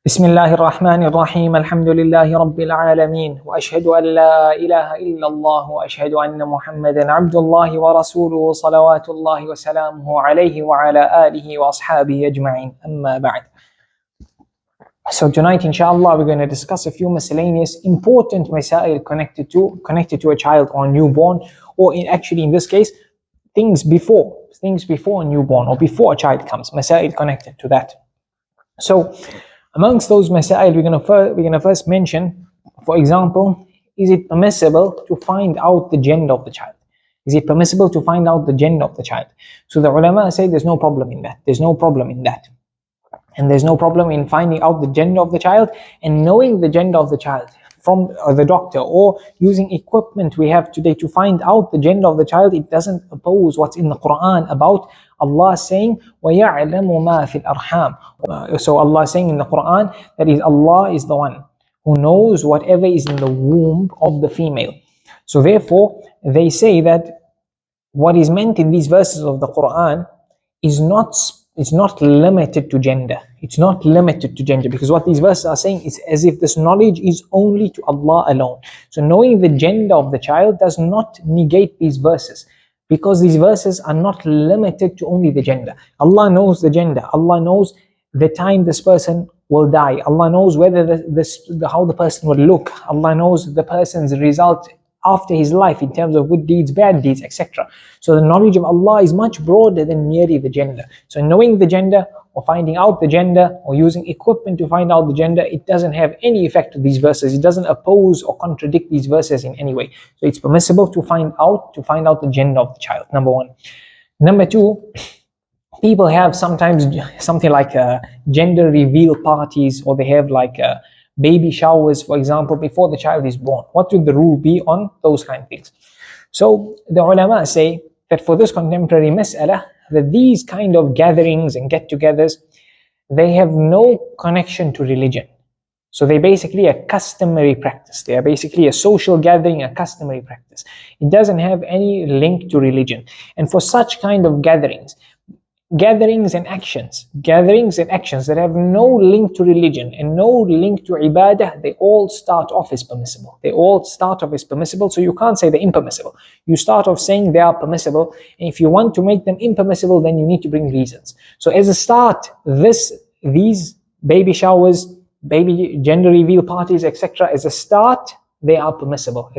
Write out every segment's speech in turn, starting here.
بسم الله الرحمن الرحيم الحمد لله رب العالمين وأشهد أن لا إله إلا الله وأشهد أن محمدا عبد الله ورسوله صلوات الله وسلامه عليه وعلى آله وأصحابه أجمعين أما بعد. So tonight inshallah we're going to discuss a few miscellaneous important masaa'il connected to a child or newborn, or in this case things before a newborn or before a child comes, masaa'il connected to that. So amongst those masaa'il, we're going to first mention, for example, is it permissible to find out the gender of the child? Is it permissible to find out the gender of the child? So the ulama say there's no problem in that. There's no problem in that. And there's no problem in finding out the gender of the child and knowing the gender of the child from the doctor, or using equipment we have today to find out the gender of the child. It doesn't oppose what's in the Quran about Allah saying وَيَعْلَمُ مَا فِي الْأَرْحَامِ. So Allah saying in the Quran that is Allah is the one who knows whatever is in the womb of the female. So therefore they say that what is meant in these verses of the Quran is not limited to gender. It's not limited to gender, because what these verses are saying is as if this knowledge is only to Allah alone. So knowing the gender of the child does not negate these verses, because these verses are not limited to only the gender. Allah knows the gender. Allah knows the time this person will die. Allah knows whether how the person will look. Allah knows the person's result after his life in terms of good deeds, bad deeds, etc. So the knowledge of Allah is much broader than merely the gender. So knowing the gender or finding out the gender or using equipment to find out the gender, it doesn't have any effect to these verses. It doesn't oppose or contradict these verses in any way. So it's permissible to find out the gender of the child, number one. Number two, people have sometimes something like gender reveal parties, or they have like baby showers, for example, before the child is born. What would the rule be on those kind of things? So the ulama say that for this contemporary mas'ala, that these kind of gatherings and get-togethers, they have no connection to religion. So they're basically a customary practice. They are basically a social gathering, a customary practice. It doesn't have any link to religion. And for such kind of gatherings and actions that have no link to religion and no link to ibadah, they all start off as permissible. So you can't say they're impermissible. You start off saying they are permissible, and if you want to make them impermissible, then you need to bring reasons. So as a start, these baby showers, baby gender reveal parties, etc., as a start, they are permissible.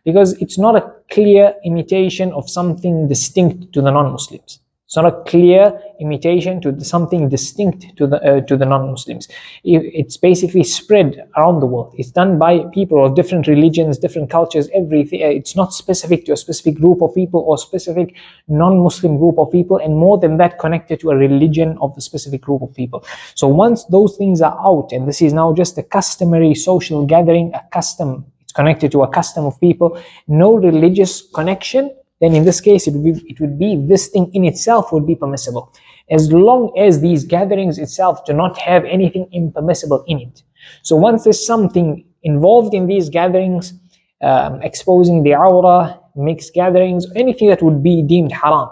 Because it's not a clear imitation of something distinct to the non-Muslims. It's not a clear imitation to something distinct to the non-Muslims. It's basically spread around the world. It's done by people of different religions, different cultures, everything. It's not specific to a specific group of people or specific non-Muslim group of people, and more than that, connected to a religion of the specific group of people. So once those things are out, and this is now just a customary social gathering, a custom, it's connected to a custom of people, no religious connection, then in this case it would be this thing in itself would be permissible, as long as these gatherings itself do not have anything impermissible in it. So once there's something involved in these gatherings, exposing the awrah, mixed gatherings, anything that would be deemed haram,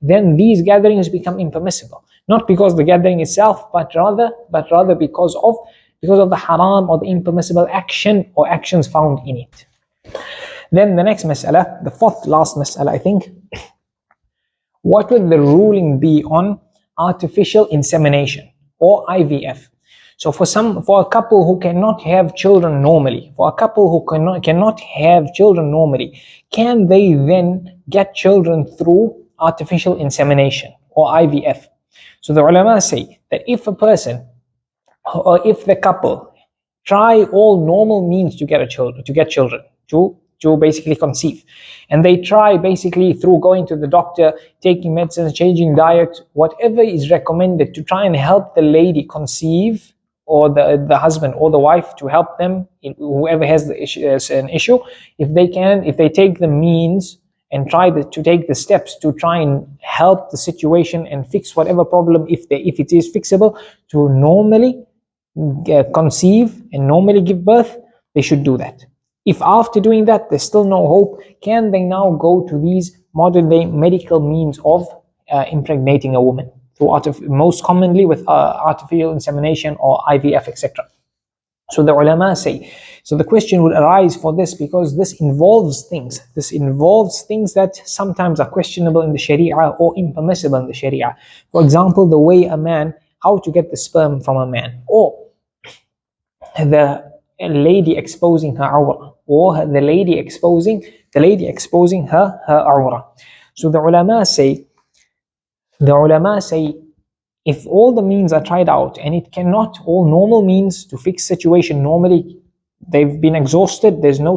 then these gatherings become impermissible. Not because the gathering itself, but rather because of the haram or the impermissible action or actions found in it. Then the next mas'ala, the fourth last mas'ala, I think. What would the ruling be on artificial insemination or IVF? So for a couple who cannot have children normally, can they then get children through artificial insemination or IVF? So the ulama say that if a person or if the couple try all normal means to get children, to basically conceive, and they try basically through going to the doctor, taking medicines, changing diet, whatever is recommended to try and help the lady conceive, or the husband or the wife to help them, whoever has an issue, if they take the means and try to take the steps to try and help the situation and fix whatever problem, if it is fixable, to normally conceive and normally give birth, they should do that. If after doing that there's still no hope, can they now go to these modern day medical means of impregnating a woman most commonly with artificial insemination or IVF, etc. So the ulama say, so the question would arise for this because this involves things that sometimes are questionable in the Sharia or impermissible in the Sharia. For example, the way how to get the sperm from a man, or the lady exposing her awrah, or the lady exposing her awrah. So the ulama say, if all the means are tried out and it cannot, all normal means to fix situation normally they've been exhausted, there's no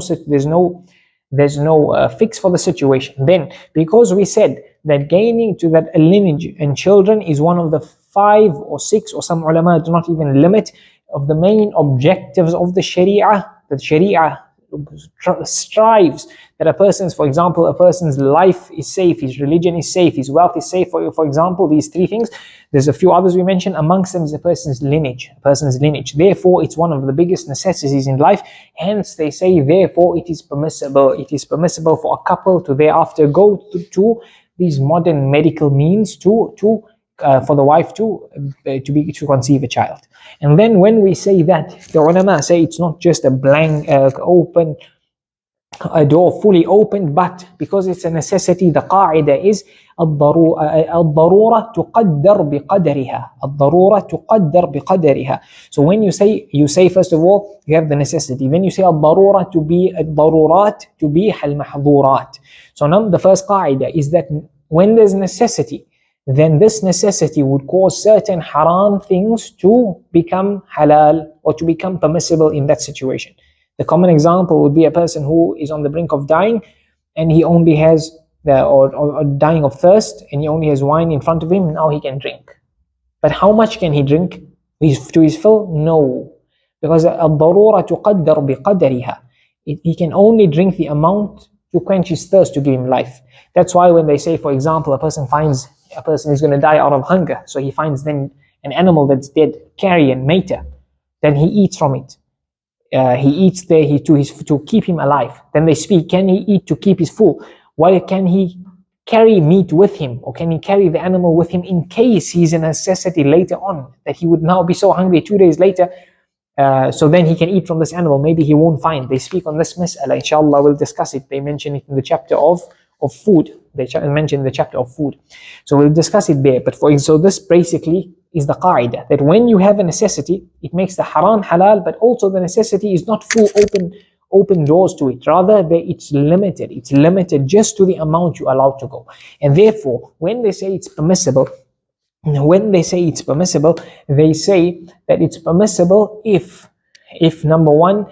fix for the situation, then because we said that gaining to that a lineage and children is one of the 5 or 6, or some ulama do not even limit, of the main objectives of the Sharia, that Sharia strives that a person's, for example, a person's life is safe, his religion is safe, his wealth is safe. For example, these 3 things. There's a few others we mentioned. Amongst them is a person's lineage. Therefore, it's one of the biggest necessities in life. Hence, they say, therefore, it is permissible. It is permissible for a couple to thereafter go to these modern medical means for the wife to conceive a child. And then when we say that, the ulama say it's not just a blank open, a door fully opened, but because it's a necessity, the qaida is الضرورة تقدر بقدرها. الضرورة تقدر بقدرها. So when you say first of all, you have the necessity. Then you say الضرورة الضرورات تبيح المحظورات. So now the first qaida is that when there's necessity, then this necessity would cause certain haram things to become halal or to become permissible in that situation. The common example would be a person who is on the brink of dying and he only has or dying of thirst and he only has wine in front of him. Now he can drink. But how much can he drink? To his fill? No. Because الضرورة تقدر بقدرها. He can only drink the amount to quench his thirst, to give him life. That's why when they say, for example, a person is going to die out of hunger, so he finds then an animal that's dead, carrion, maita, then he eats from it. He eats there to keep him alive. Then they speak, can he eat to keep his full? Why can he carry meat with him, or can he carry the animal with him in case he's a necessity later on, that he would now be so hungry 2 days later, so then he can eat from this animal. Maybe he won't find. They speak on this mas'ala. Inshallah, we'll discuss it. They mention it in the chapter of food. They mention the chapter of food. So we'll discuss it there. But so this basically is the qaida, that when you have a necessity, it makes the haram halal, but also the necessity is not full open doors to it. Rather, it's limited. It's limited just to the amount you're allowed to go. And therefore, when they say it's permissible, they say that it's permissible if number one,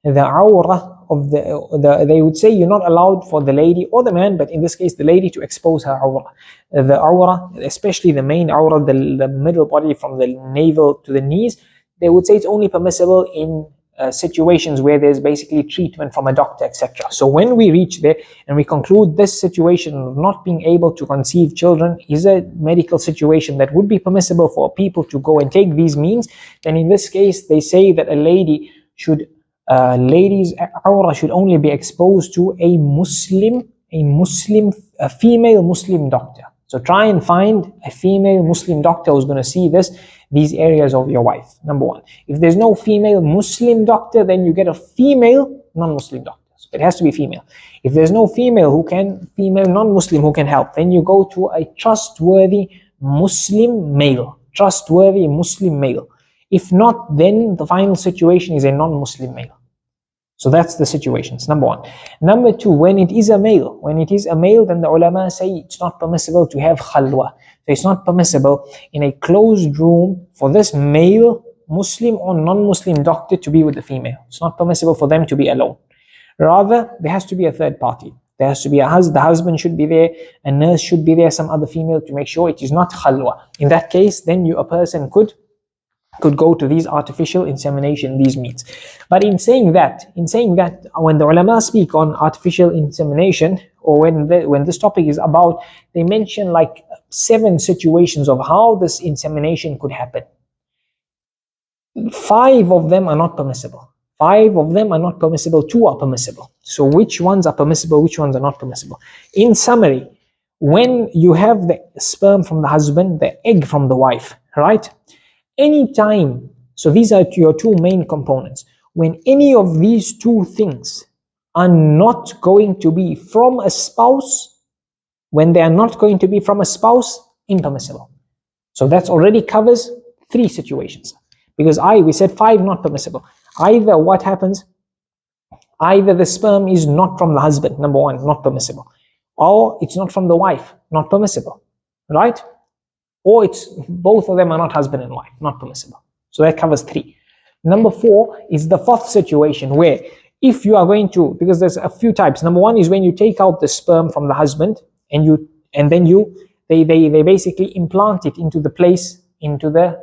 the awrah of they would say you're not allowed for the lady or the man, but in this case the lady, to expose her awrah. The awrah, especially the main awrah, the middle body from the navel to the knees, they would say it's only permissible in situations where there's basically treatment from a doctor, etc. So when we reach there and we conclude this situation of not being able to conceive children is a medical situation that would be permissible for people to go and take these means, then in this case they say that a lady's awrah should only be exposed to a female Muslim doctor. So try and find a female Muslim doctor who's going to see these areas of your wife, number one. If there's no female Muslim doctor, then you get a female non-Muslim doctor. So it has to be female. If there's no female non-Muslim who can help, then you go to a trustworthy Muslim male. If not, then the final situation is a non-Muslim male. So that's the situations, number one. Number two, when it is a male, then the ulama say it's not permissible to have khalwa. So it's not permissible in a closed room for this male Muslim or non-Muslim doctor to be with the female. It's not permissible for them to be alone. Rather, there has to be a third party. There has to be the husband should be there, a nurse should be there, some other female, to make sure it is not khalwa. In that case, then a person could go to these artificial insemination, these means. But in saying that, when the ulama speak on artificial insemination, or when this topic is about, they mention like 7 situations of how this insemination could happen. 5 of them are not permissible. 2 are permissible. So which ones are permissible, which ones are not permissible? In summary, when you have the sperm from the husband, the egg from the wife, right? Anytime, so these are your two main components. When any of these two things are not going to be from a spouse, when they are not going to be from a spouse, impermissible. So that already covers 3 situations. Because we said 5 not permissible. Either what happens, either the sperm is not from the husband, number 1, not permissible. Or it's not from the wife, not permissible, right? Or it's both of them are not husband and wife, not permissible. So that covers 3. Number 4 is the 4th situation, where if you are going to, because there's a few types. Number 1 is when you take out the sperm from the husband and they basically implant it into the place, into the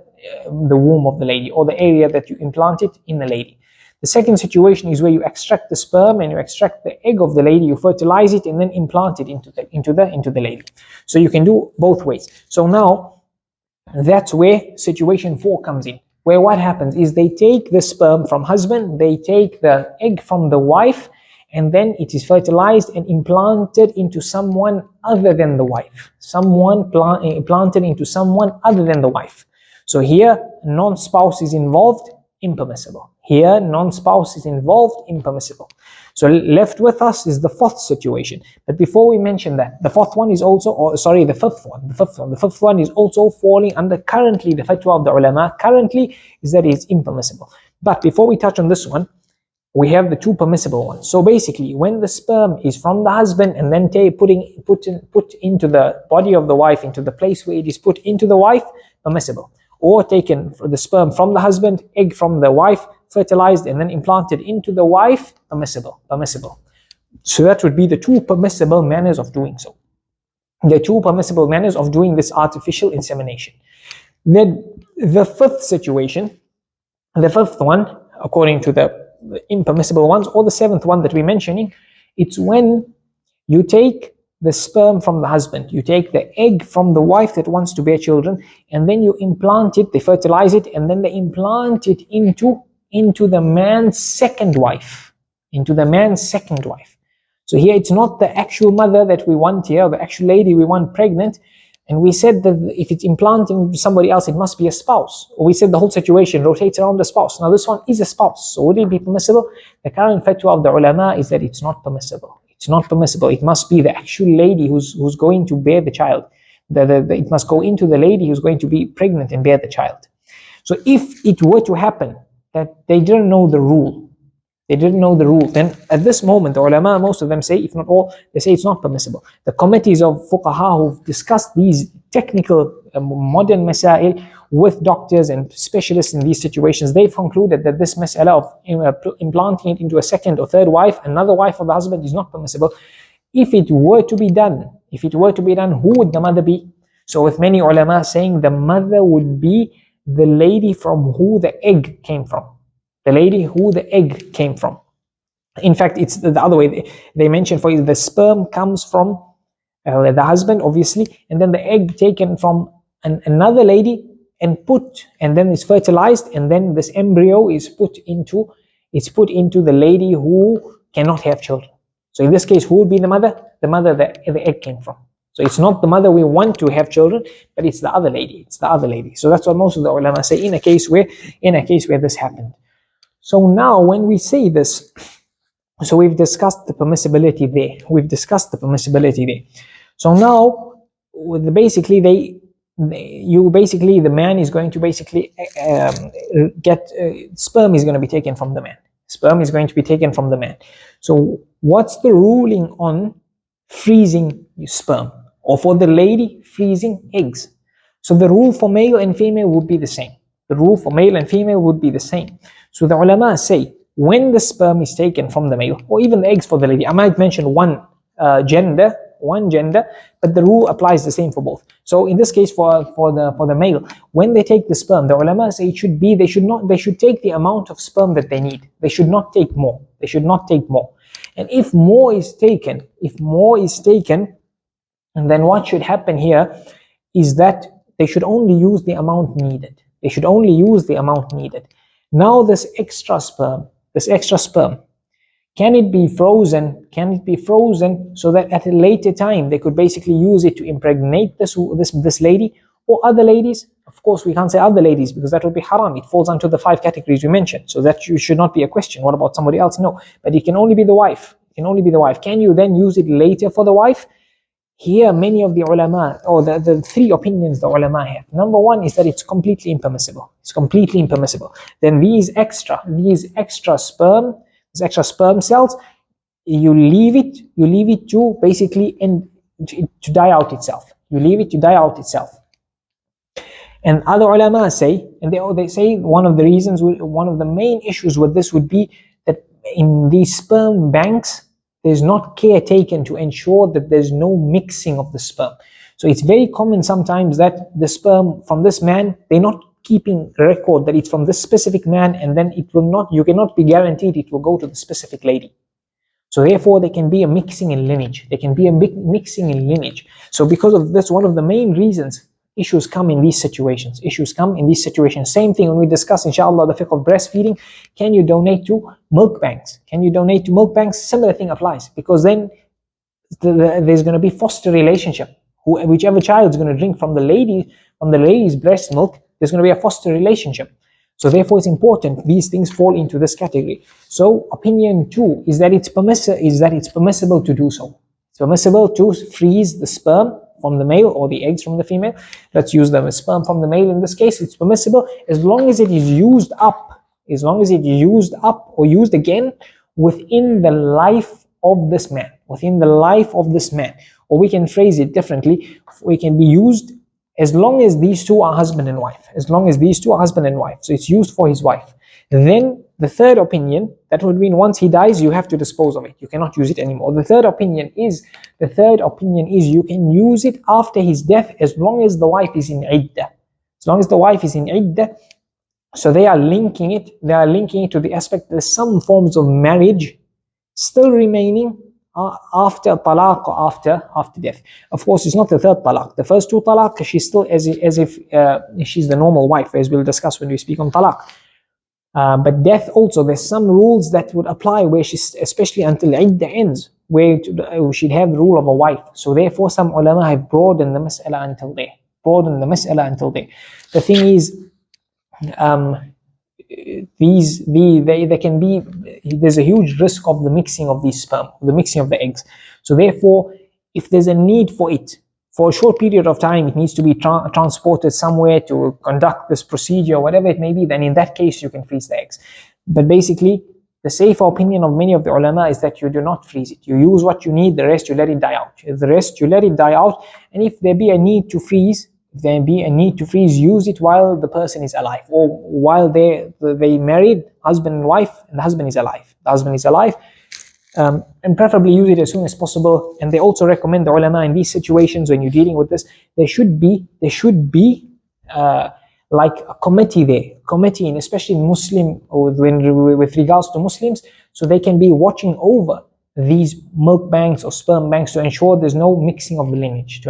womb of the lady, or the area that you implant it in the lady. The second situation is where you extract the sperm and you extract the egg of the lady, you fertilize it and then implant it into the lady. So you can do both ways. So now that's where situation 4 comes in, where what happens is they take the sperm from husband, they take the egg from the wife, and then it is fertilized and implanted into someone other than the wife. Implanted into someone other than the wife. So here, non-spouse is involved, impermissible. Here, non-spouse is involved, impermissible. So left with us is the 4th situation. But before we mention that, the 4th one is also, the 5th one. The 5th one is also falling under currently the fatwa of the ulama. Currently is that it's impermissible. But before we touch on this one, we have the 2 permissible ones. So basically, when the sperm is from the husband and then put into the body of the wife, into the place where it is put into the wife, permissible. Or taken the sperm from the husband, egg from the wife, fertilized and then implanted into the wife, permissible. So that would be the 2 permissible manners of doing so. The 2 permissible manners of doing this artificial insemination. Then the 5th situation, the 5th one, according to the impermissible ones, or the 7th one that we're mentioning, it's when you take the sperm from the husband, you take the egg from the wife that wants to bear children, and then you implant it, they fertilize it, and then they implant it into the man's second wife. So here it's not the actual mother that we want here, the actual lady we want pregnant. And we said that if it's implanting somebody else, it must be a spouse. Or we said the whole situation rotates around the spouse. Now this one is a spouse, so would it be permissible? The current fatwa of the ulama is that it's not permissible. It's not permissible. It must be the actual lady who's going to bear the child. It must go into the lady who's going to be pregnant and bear the child. So if it were to happen that they didn't know the rule, then at this moment, the ulama, most of them say, if not all, they say it's not permissible. The committees of fuqaha who've discussed these technical modern masaa'il with doctors and specialists in these situations, they've concluded that this mas'ala of implanting it into a second or third wife, another wife of the husband, is not permissible. If it were to be done, who would the mother be? So with many ulama saying the mother would be the lady from who the egg came from. In fact, it's the other way. They mention for you the sperm comes from the husband, obviously, and then the egg taken from another lady and then it's fertilized, and then this embryo is put into the lady who cannot have children. So in this case, who would be the mother? The mother that the egg came from. So it's not the mother we want to have children, but it's the other lady. So that's what most of the ulama say in a case where this happened. So now when we say this, so we've discussed the permissibility there. So now basically the man is going to basically get sperm is going to be taken from the man. So what's the ruling on freezing sperm, or for the lady freezing eggs? So the rule for male and female would be the same. So the ulama say, when the sperm is taken from the male, or even the eggs for the lady, I might mention one gender, but the rule applies the same for both. So in this case, for the male, when they take the sperm, the ulama say they should take the amount of sperm that they need. They should not take more. And if more is taken, and then what should happen here is that they should only use the amount needed. Now this extra sperm Can it be frozen? Can it be frozen so that at a later time they could basically use it to impregnate this lady or other ladies? Of course, we can't say other ladies because that would be haram. It falls under the 5 categories we mentioned. So that should not be a question. What about somebody else? No. But it can only be the wife. It can only be the wife. Can you then use it later for the wife? Here, many of the ulama, or the 3 opinions the ulama have. Number 1 is that it's completely impermissible. It's completely impermissible. Then these extra sperm, these extra sperm cells, you leave it to basically to die out itself. You leave it to die out itself. And other ulama say, and they say one of the main issues with this would be that in these sperm banks, there's not care taken to ensure that there's no mixing of the sperm. So it's very common sometimes that the sperm from this man, they're not keeping record that it's from this specific man, and then you cannot be guaranteed it will go to the specific lady. So therefore there can be a mixing in lineage. There can be a big mixing in lineage. So because of this, one of the main reasons issues come in these situations. Same thing when we discuss, inshallah, the fiqh of breastfeeding. Can you donate to milk banks? Similar thing applies, because then there's going to be foster relationship. Whichever child is going to drink from the lady's breast milk, there's going to be a foster relationship. So therefore it's important these things fall into this category. So opinion 2 is that it's permissible to do so. It's permissible to freeze the sperm from the male or the eggs from the female. Let's use them as sperm from the male in this case. It's permissible as long as it is used up, or used again within the life of this man. Or we can phrase it differently. We can be used as long as these two are husband and wife. So it's used for his wife. Then the third opinion, that would mean once he dies, you have to dispose of it. You cannot use it anymore. The third opinion is you can use it after his death as long as the wife is in iddah. So they are linking it to the aspect that some forms of marriage still remaining after talaq or after death. Of course, it's not the third talaq. The first 2 talaq, she's still as if she's the normal wife, as we'll discuss when we speak on talaq. But death also, there's some rules that would apply where she's, especially until iddah ends, where she'd have the rule of a wife. So therefore some ulama have broadened the mas'ala until there. The thing is, there's a huge risk of the mixing of these sperm, the mixing of the eggs. So therefore, if there's a need for it, for a short period of time, it needs to be transported somewhere to conduct this procedure, or whatever it may be, then in that case you can freeze the eggs. But basically, the safer opinion of many of the ulama is that you do not freeze it. You use what you need, the rest you let it die out. And if there be a need to freeze, use it while the person is alive, or while they married, husband and wife, and the husband is alive. And preferably use it as soon as possible. And they also recommend, the ulama, in these situations when you're dealing with this, there should be like a committee, and especially Muslim, or with regards to Muslims, so they can be watching over these milk banks or sperm banks to ensure there's no mixing of the lineage,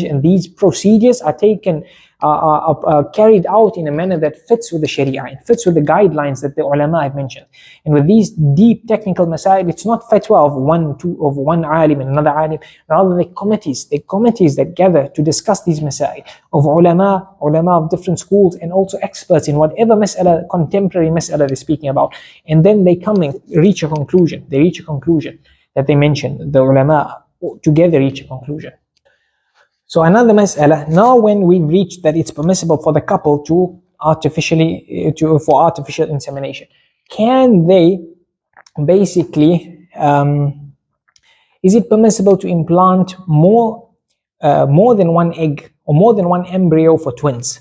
and these procedures are taken, are carried out in a manner that fits with the Sharia, and fits with the guidelines that the ulama have mentioned. And with these deep technical masail, it's not fatwa of one alim and another alim, rather the committees that gather to discuss these masail of ulama of different schools, and also experts in whatever mas'ala, contemporary mas'ala they're speaking about. And then they come and reach a conclusion. That they mention, the ulama together reach a conclusion. So another mas'ala, now when we've reached that it's permissible for the couple to artificial insemination, can they basically, is it permissible to implant more than one egg or more than one embryo for twins?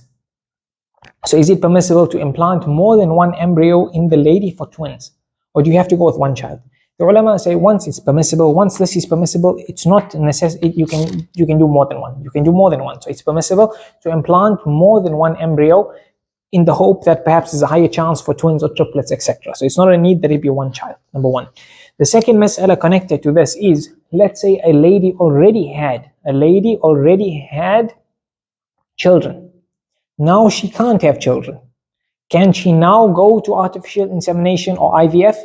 So is it permissible to implant more than one embryo in the lady for twins? Or do you have to go with one child? The ulama say once this is permissible, it's not necessary. You can do more than one. So it's permissible to implant more than one embryo in the hope that perhaps there's a higher chance for twins or triplets, etc. So it's not a need that it be one child, number one. The second mas'ala connected to this is, let's say a lady already had children. Now she can't have children. Can she now go to artificial insemination or IVF?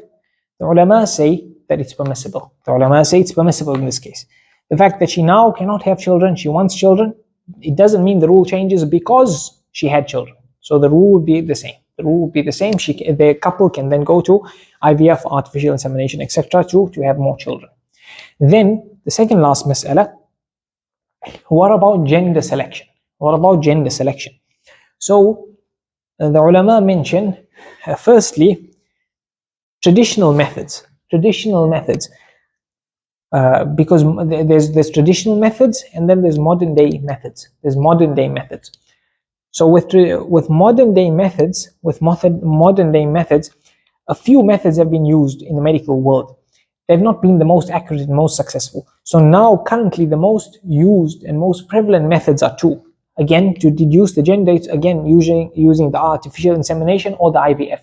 The ulama say that it's permissible. The ulama say it's permissible in this case. The fact that she now cannot have children, she wants children, it doesn't mean the rule changes because she had children. So the rule would be the same. The rule would be the same. The couple can then go to IVF, artificial insemination, etc. to have more children. Then the second last mas'ala, what about gender selection? What about gender selection? So the ulama mention, firstly, traditional methods. Traditional methods. Because there's traditional methods and then there's modern day methods. There's modern day methods. So with modern day methods, a few methods have been used in the medical world. They've not been the most accurate and most successful. So now currently the most used and most prevalent methods are two. Again, to deduce the gender, it's again using the artificial insemination or the IVF,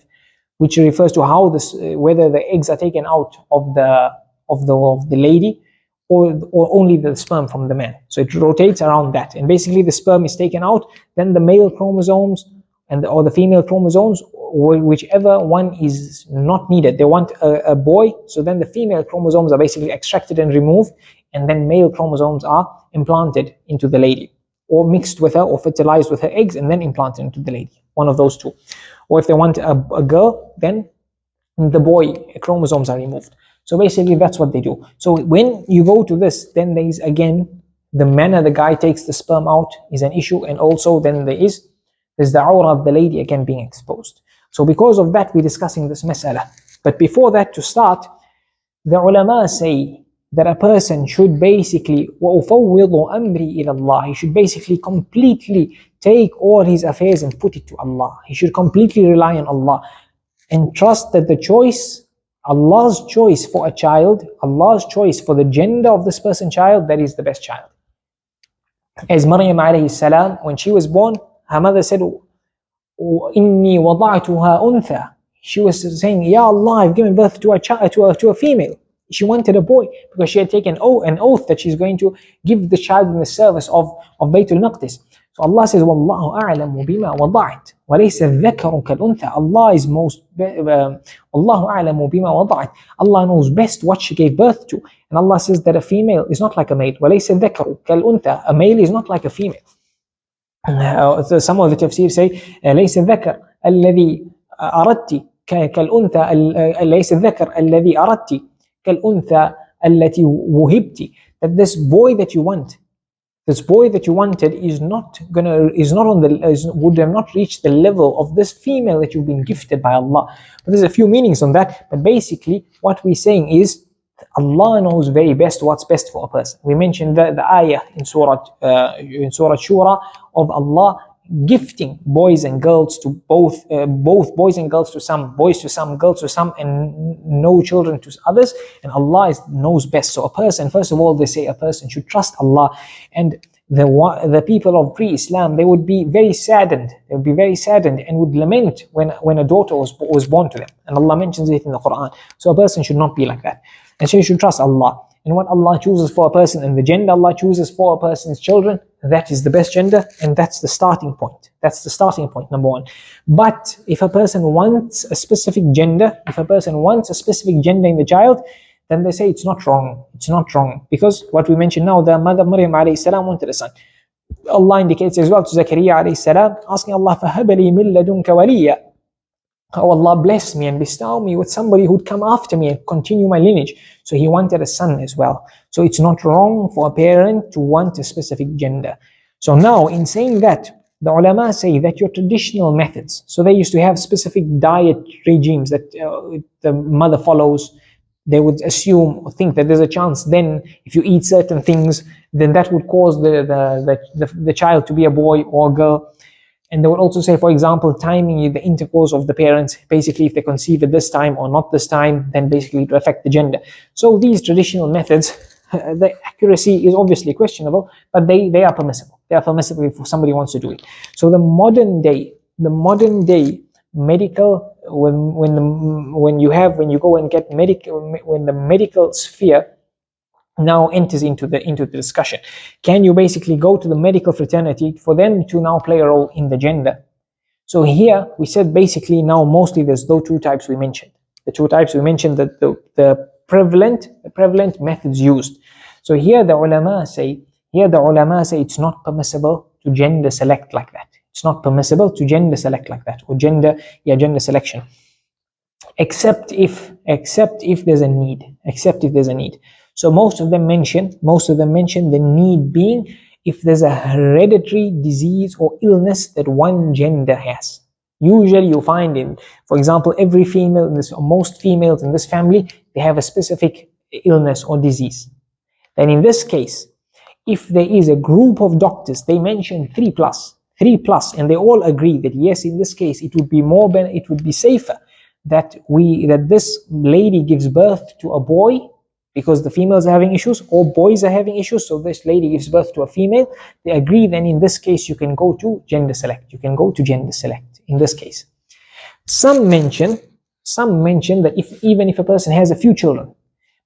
which refers to how whether the eggs are taken out of the lady or only the sperm from the man. So it rotates around that, and basically the sperm is taken out, then the male chromosomes or the female chromosomes, or whichever one is not needed. They want a boy, so then the female chromosomes are basically extracted and removed, and then male chromosomes are implanted into the lady, or mixed with her or fertilized with her eggs and then implanted into the lady. One of those two. Or if they want a girl, then the boy chromosomes are removed. So basically that's what they do. So when you go to this, then there is again the manner the guy takes the sperm out is an issue, and also then there's the awrah of the lady again being exposed. So because of that we're discussing this mas'ala. But before that, to start, the ulama say that a person should basically وَأُفَوِّضُ أَمْرِي إِلَى اللَّهِ, he should basically completely take all his affairs and put it to Allah. He should completely rely on Allah and trust that the choice, Allah's choice for a child, Allah's choice for the gender of this person's child, that is the best child. As Maryam alayhi salam, when she was born, her mother said, إِنِّي وَضَعْتُهَا أُنْثَى. She was saying, Ya Allah, I've given birth to a child, to a female. She wanted a boy because she had taken an oath that she's going to give the child in the service of Baytul Maqdis. So Allah says, وَاللَّهُ أَعْلَمُ بِمَا وَضَعْتُ وَلَيْسَ الذَّكَرُ كَالْأُنْثَى. Allah is most, وَاللَّهُ أَعْلَمُ بِمَا وَضَعْتُ. Allah knows best what she gave birth to. And Allah says that a female is not like a male. وَلَيْسَ الذَّكَرُ كَالْأُنْثَى. A male is not like a female. Some of the tafsir say, لَيْسَ الذَّكَرُ الَّذِي أَرَدْتِ كَالْأُنْثَى لَيْسَ الذَّكَرُ الَّذِي أَرَدْتِ كَالْأُنْثَى الَّتِي وُهِبْتِ. That this boy that you want, this boy that you wanted would have not reached the level of this female that you've been gifted by Allah. But there's a few meanings on that. But basically, what we're saying is Allah knows very best what's best for a person. We mentioned the ayah in Surah Shura of Allah gifting boys and girls to both boys and girls to some, boys to some, girls to some, and no children to others. And Allah knows best. So a person, first of all, they say a person should trust Allah. And the people of pre-Islam, they would be very saddened. They would be very saddened and would lament when a daughter was born to them. And Allah mentions it in the Quran. So a person should not be like that. And so you should trust Allah. And what Allah chooses for a person and the gender Allah chooses for a person's children, that is the best gender, and that's the starting point. That's the starting point, number one. But if a person wants a specific gender, in the child, then they say it's not wrong. It's not wrong. Because what we mentioned now, the mother Maryam alayhi salam wanted a son. Allah indicates as well to Zakaria alayhi salam, asking Allah, فَهَبَ لِي مِن لَدُنْكَ وَلِيًّا. Oh Allah, bless me and bestow me with somebody who'd come after me and continue my lineage. So he wanted a son as well. So it's not wrong for a parent to want a specific gender. So now, in saying that, the ulama say that your traditional methods, so they used to have specific diet regimes that the mother follows. They would assume or think that there's a chance then if you eat certain things, then that would cause the child to be a boy or a girl. And they would also say, for example, timing the intercourse of the parents. Basically, if they conceive at this time or not this time, then basically to affect the gender. So these traditional methods, the accuracy is obviously questionable, but they are permissible. They are permissible if somebody wants to do it. So the modern day medical, when you go and get medical, when the medical sphere now enters into the discussion. Can you basically go to the medical fraternity for them to now play a role in the gender? So here we said basically now mostly there's those two types we mentioned. The two types we mentioned, that the prevalent methods used. So here the ulama say it's not permissible to gender select like that. It's not permissible to gender select like that, or gender selection, except if there's a need. So most of them mention the need being if there's a hereditary disease or illness that one gender has. Usually you find, in, for example, every female in this, or most females in this family, they have a specific illness or disease. Then in this case, if there is a group of doctors, they mention 3 plus, and they all agree that yes, in this case it would be safer that this lady gives birth to a boy because the females are having issues, or boys are having issues, so this lady gives birth to a female. They agree, then in this case you can go to gender select. In this case. Some mention that even if a person has a few children,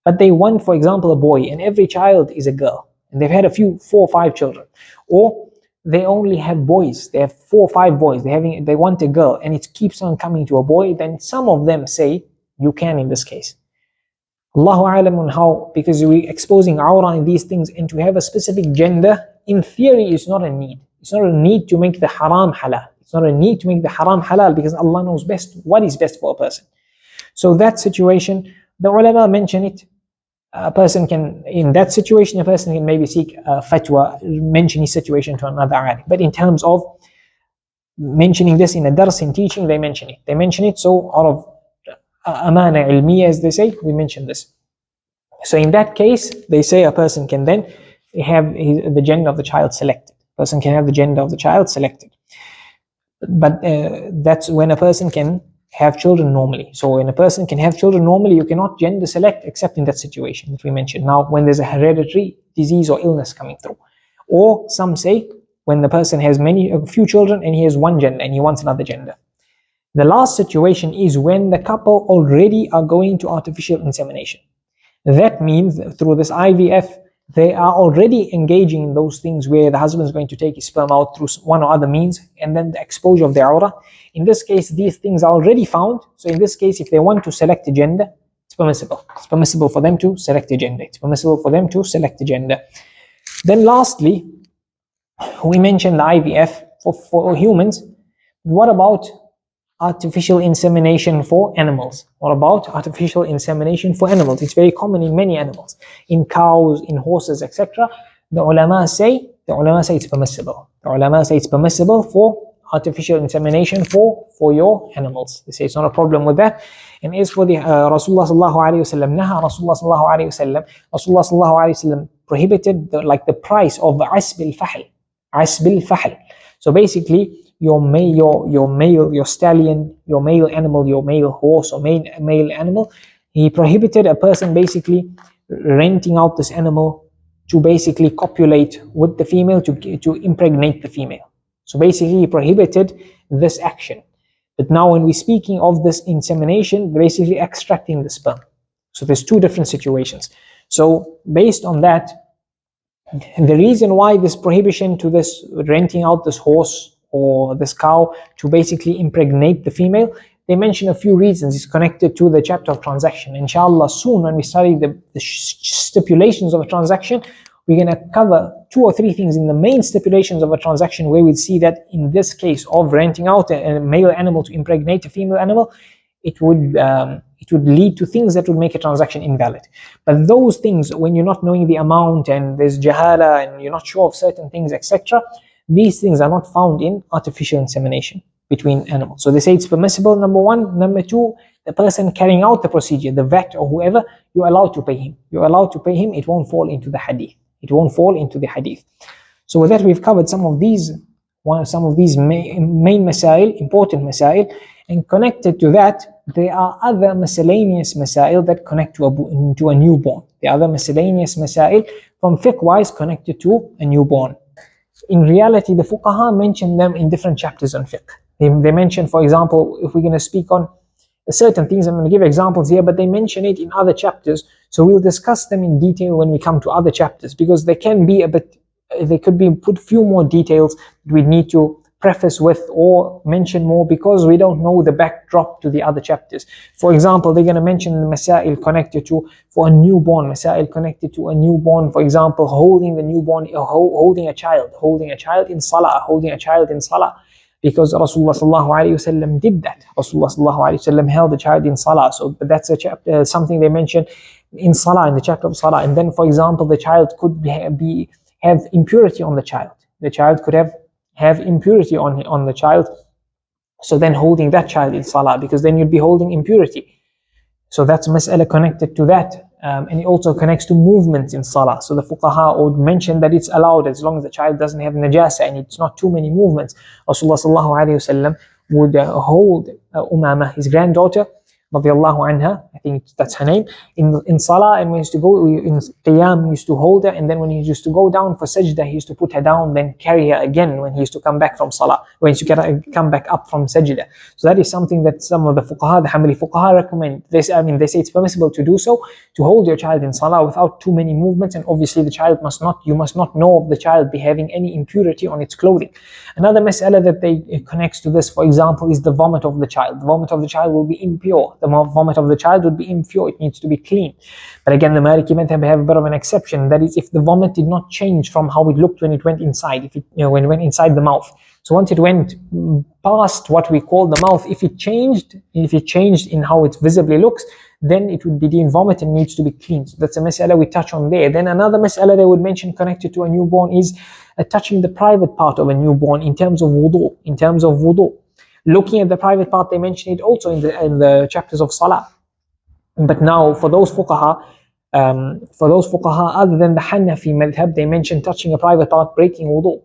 but they want, for example, a boy, and every child is a girl, and they've had 4 or 5 children, or they only have boys, they have 4 or 5 boys, they want a girl, and it keeps on coming to a boy, then some of them say you can in this case. Allahu a'lam on how, because we're exposing awrah in these things, and to have a specific gender, in theory, is not a need. It's not a need to make the haram halal. It's not a need to make the haram halal, because Allah knows best what is best for a person. So that situation, the ulama mention it. In that situation, a person can maybe seek fatwa, mention his situation to another alim. But in terms of mentioning this in a dars, in teaching, they mention it. So out of amana ilmiya, as they say, we mention this. So in that case, they say a person can then have the gender of the child selected. But that's when a person can have children normally. So when a person can have children normally, you cannot gender select except in that situation that we mentioned. Now, when there's a hereditary disease or illness coming through, or some say when the person has a few children and he has one gender and he wants another gender. The last situation is when the couple already are going to artificial insemination. That means through this IVF, they are already engaging in those things where the husband is going to take his sperm out through one or other means, and then the exposure of the awrah. In this case, these things are already found. So in this case, if they want to select a gender, it's permissible. It's permissible for them to select a gender. Then lastly, we mentioned the IVF for humans. What about artificial insemination for animals? It's very common in many animals, in cows, in horses, etc. The ulama say it's permissible. For artificial insemination for your animals. They say it's not a problem with that. And as for the Rasulullah sallallahu alaihi wasallam prohibited the price of asbil fahl. So basically, your stallion, your male animal, your male horse or male animal, he prohibited a person basically renting out this animal to basically copulate with the female, to impregnate the female. So basically he prohibited this action. But now when we're speaking of this insemination, they're basically extracting the sperm. So there's 2 different situations. So based on that, the reason why this prohibition to this renting out this horse or this cow to basically impregnate the female, they mention a few reasons. It's connected to the chapter of transaction. Inshallah, soon when we study the stipulations of a transaction, we're going to cover 2 or 3 things in the main stipulations of a transaction, where we'd see that in this case of renting out a male animal to impregnate a female animal, it would lead to things that would make a transaction invalid. But those things, when you're not knowing the amount and there's jahala and you're not sure of certain things, etc., these things are not found in artificial insemination between animals. So they say it's permissible, number 1. Number 2, the person carrying out the procedure, the vet or whoever, you're allowed to pay him. It won't fall into the hadith. So with that, we've covered some of these main masail, important masail, and connected to that, there are other miscellaneous masail that connect to a newborn. The other miscellaneous masail from fiqh-wise connected to a newborn. In reality, the fuqaha mention them in different chapters on fiqh. They mention, for example, if we're going to speak on certain things, I'm going to give examples here, but they mention it in other chapters. So we'll discuss them in detail when we come to other chapters, because they could be put few more details that we need to preface with or mention more because we don't know the backdrop to the other chapters. For example, they're going to mention the Masaa'il connected to, for a newborn, Masaa'il connected to a newborn, for example, holding the newborn, holding a child in salah, holding a child in salah. Because Rasulullah sallallahu alaihi wasallam did that. Rasulullah sallallahu alaihi wasallam held a child in salah. So that's a chapter, something they mention in salah, in the chapter of salah. And then, for example, the child could have impurity on the child. The child could have impurity on the child. So then holding that child in salah, because then you'd be holding impurity. So that's mas'ala connected to that. And it also connects to movements in salah. So the fuqaha would mention that it's allowed as long as the child doesn't have najasa and it's not too many movements. Rasulullah sallallahu alayhi wasallam would hold Umama, his granddaughter, radiallahu anha, I think that's her name, in salah, and when he used to go in qiyam, he used to hold her, and then when he used to go down for sajda, he used to put her down, then carry her again when he used to come back from salah, when he used to come back up from sajda. So that is something that some of the fuqaha, the Hanbali fuqaha recommend. They say it's permissible to do so, to hold your child in salah without too many movements, and obviously you must not know of the child be having any impurity on its clothing. Another mas'ala that they connects to this, for example, is the vomit of the child. The vomit of the child will be impure. The vomit of the child would be impure. It needs to be clean. But again, the Maliki madhab have a bit of an exception. That is, if the vomit did not change from how it looked when it went inside, when it went inside the mouth. So once it went past what we call the mouth, if it changed in how it visibly looks, then it would be deemed vomit and needs to be cleaned. So that's a mas'ala we touch on there. Then another mas'ala they would mention connected to a newborn is touching the private part of a newborn in terms of wudhu. Looking at the private part, they mention it also in the chapters of salah. But now for those fuqaha other than the Hanafi madhab, they mention touching a private part breaking wudhu.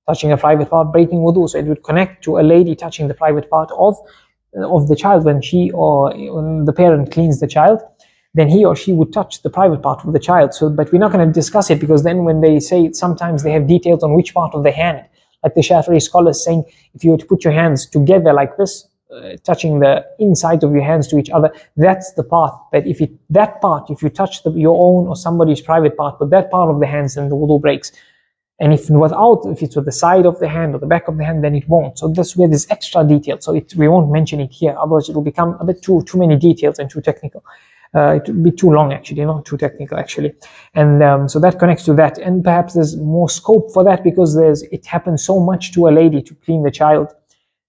So it would connect to a lady touching the private part of the child when when the parent cleans the child, then he or she would touch the private part of the child. So, but we're not going to discuss it, because then when they say it, sometimes they have details on which part of the hand. Like the Shafi'i scholars saying, if you were to put your hands together like this, touching the inside of your hands to each other, that's the part that if you touch your own or somebody's private part, but that part of the hands, then the wudu breaks. And if it's with the side of the hand or the back of the hand, then it won't. So that's where there's extra detail. So we won't mention it here, otherwise it will become a bit too many details and too technical. It would be too long actually, not too technical actually. And so that connects to that. And perhaps there's more scope for that because it happens so much to a lady to clean the child.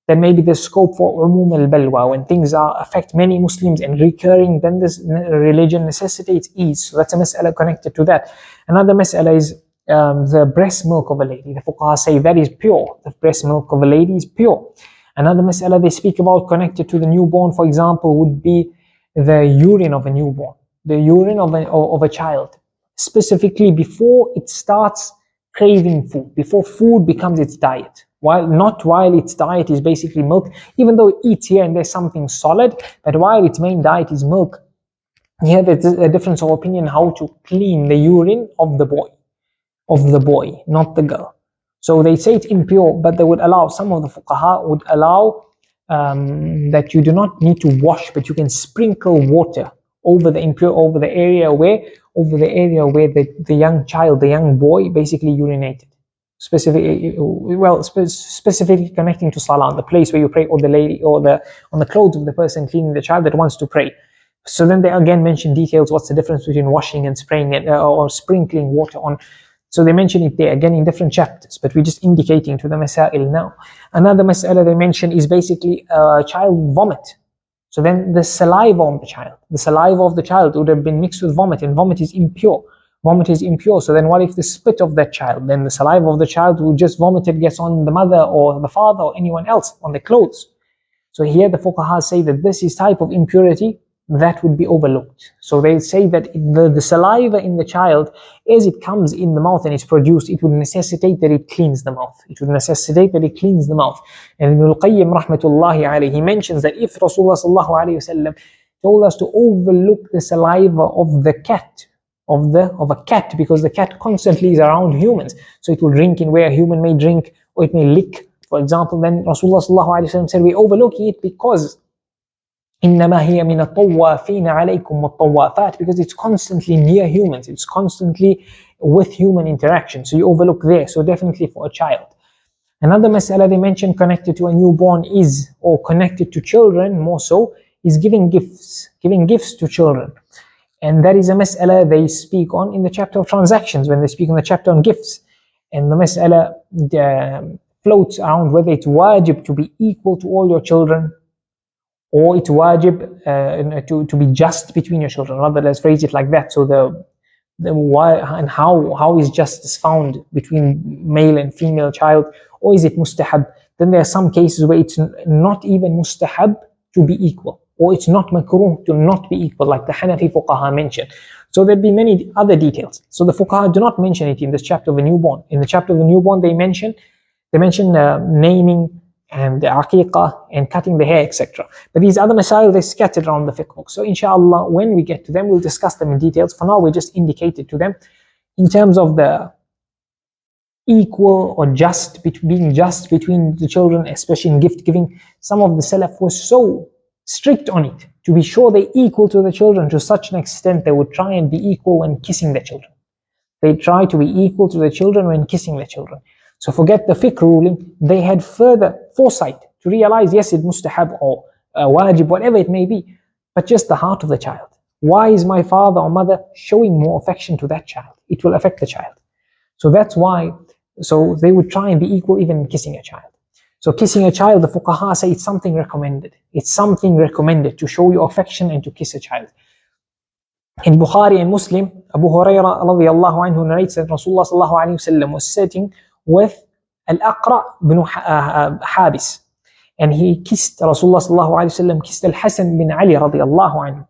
Then maybe there's scope for umum al-balwa, when things affect many Muslims and recurring, then this religion necessitates ease. So that's a mas'ala connected to that. Another mas'ala is the breast milk of a lady. The fuqaha say that is pure. The breast milk of a lady is pure. Another mas'ala they speak about connected to the newborn, for example, would be the urine of a newborn, the urine of a child, specifically before it starts craving food, before food becomes its diet. While its diet is basically milk, even though it eats here and there's something solid, but while its main diet is milk, here there's a difference of opinion how to clean the urine of the boy, not the girl. So they say it's impure, but they would allow, some of the fuqaha would allow that you do not need to wash, but you can sprinkle water over the area where the young child, the young boy, basically urinated. Specifically connecting to salah, the place where you pray, or the lady, or on the clothes of the person cleaning the child that wants to pray. So then they again mention details. What's the difference between washing and spraying it, or sprinkling water on? So they mention it there again in different chapters, but we're just indicating to the Masaa'il now. Another mas'ala they mention is basically child vomit. So then the saliva of the child would have been mixed with vomit, and vomit is impure. So then what if the spit of that child, then the saliva of the child who just vomited gets on the mother or the father or anyone else on the clothes? So here the fuqaha say that this is type of impurity that would be overlooked. So they say that the saliva in the child, as it comes in the mouth and is produced, it would necessitate that it cleans the mouth. And Ibn al-Qayyim rahmatullahi alayhi, he mentions that if Rasulullah sallallahu alayhi wasallam told us to overlook the saliva of the cat, of a cat, because the cat constantly is around humans, so it will drink in where a human may drink, or it may lick, for example, then Rasulullah sallallahu alayhi wasallam said we overlook it because إنما هي من الطوافين عليكم والطوافات, because it's constantly near humans, it's constantly with human interaction, so you overlook there. So definitely for a child. Another mas'ala they mention connected to a newborn is, or connected to children more so, is giving gifts to children. And that is a mas'ala they speak on in the chapter of transactions, when they speak in the chapter on gifts. And the mas'ala floats around whether it's wajib to be equal to all your children, or it's wajib to be just between your children. Rather, let's phrase it like that. So the why and how is justice found between male and female child, or is it mustahab? Then there are some cases where it's not even mustahab to be equal, or it's not makruh to not be equal, like the Hanafi fuqaha mentioned. So there'd be many other details. So the fuqaha do not mention it in this chapter of a newborn. In the chapter of a newborn, they mention naming and aqiqah and cutting the hair, etc. But these other masail, they scattered around the fiqh book. So inshallah, when we get to them, we'll discuss them in details. For now, we just indicated to them in terms of the equal or being just between the children, especially in gift giving. Some of the Salaf were so strict on it to be sure they're equal to the children, to such an extent they would try and be equal when kissing the children. They try to be equal to the children when kissing the children. So forget the fiqh ruling, they had further foresight to realize, yes, it's mustahab or wajib, whatever it may be, but just the heart of the child. Why is my father or mother showing more affection to that child? It will affect the child. So that's why, so they would try and be equal even in kissing a child. So kissing a child, the fuqaha say it's something recommended. It's something recommended to show your affection and to kiss a child. In Bukhari and Muslim, Abu Hurairah radiallahu anhu narrates that Rasulullah sallallahu alayhi wasallam was sitting with Al-Aqra bin Habis, and he kissed, Rasulullah sallallahu alayhi wasallam kissed Al-Hasan bin Ali radiallahu anhu.